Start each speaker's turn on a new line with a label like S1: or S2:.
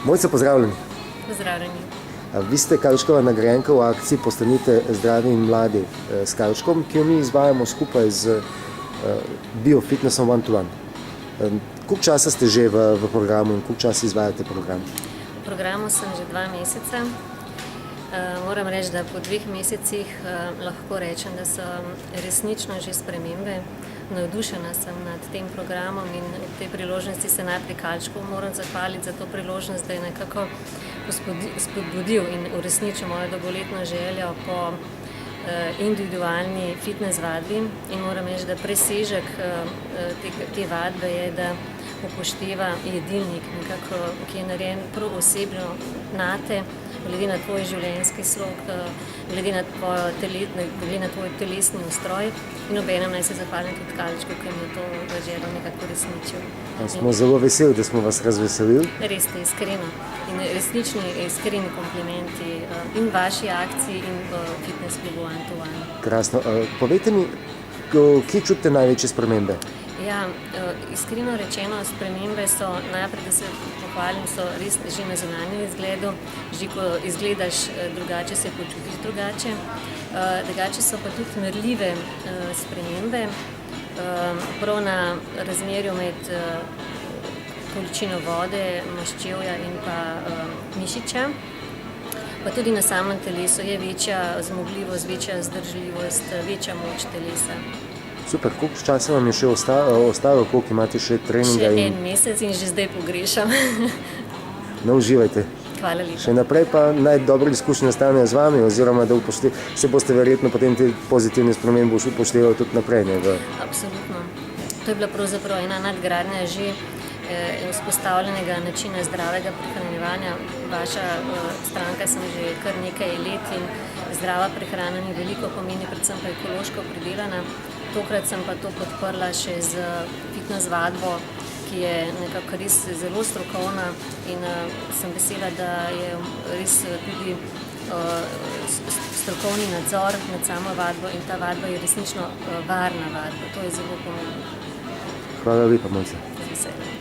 S1: Mojca, pozdravljeni.
S2: Pozdravljeni.
S1: Vi ste Kavčkova nagrajenka v akciji Postanite zdravi in mladi s Kavčkom, ki jo mi izvajamo skupaj z Biofitnessom One to One. Koliko časa ste že v programu in koliko časa izvajate program?
S2: V programu sem že 2 meseca. Moram reči, da po 2 mesecih lahko rečem, da so resnično že spremembe. Navdušena sem nad tem programom in ob tej priložnosti se najprej Kavčku moram zahvaliti za to priložnost, da je nekako spodbudil in uresničil mojo dolgoletno željo po individualni fitness vadbi in moram reči, da presežek te vadbe je, da upošteva jedilnik, nekako, ki je narejen prav osebno nate, glede na tvoj življenjski slog, glede na tvoj telesni ustroj in obenem naj se zahvalim tudi Kavčku, ki mi je to željo nekako resničil.
S1: Smo zelo veseli, da smo vas razveselili.
S2: Res ste iskreno in resnični iskreni komplimenti in vaši akciji in fitness klubu One to One.
S1: Krasno. Povejte mi, kje čutite največje spremembe?
S2: Ja, iskreno rečeno, spremembe so najprej, da se pohvalim, so res že na zunanjem izgledu, že ko izgledaš drugače, se počutiš drugače. Drugače so pa tudi merljive spremembe, prav na razmerju med količino vode, maščevja in pa mišiča. Pa tudi na samem telesu je večja zmogljivost, večja zdržljivost, večja moč telesa.
S1: Super, koliko časa vam je še ostalo, koliko imate še treninga?
S2: Še 1 mesec in že zdaj pogrešam.
S1: No, uživajte.
S2: Hvala lepa.
S1: Še naprej pa naj dobre izkušnje nastanejo z vami, oziroma da se boste verjetno potem te pozitivne spremembe upoštevali tudi naprej.
S2: Absolutno. To je bila pravzaprav ena nadgradnja že vzpostavljenega načina zdravega prehranjevanja. Vaša stranka sem že kar nekaj let in zdrava prehrana mi veliko pomeni, predvsem pa ekološko pridelana. Tokrat sem pa to podprla še z fitness vadbo, ki je nekako res zelo strokovna in sem vesela, da je res tudi strokovni nadzor nad samo vadbo in ta vadba je resnično varna vadba. To je zelo pomembno.
S1: Hvala lepa, Mojca.
S2: Z veseljem.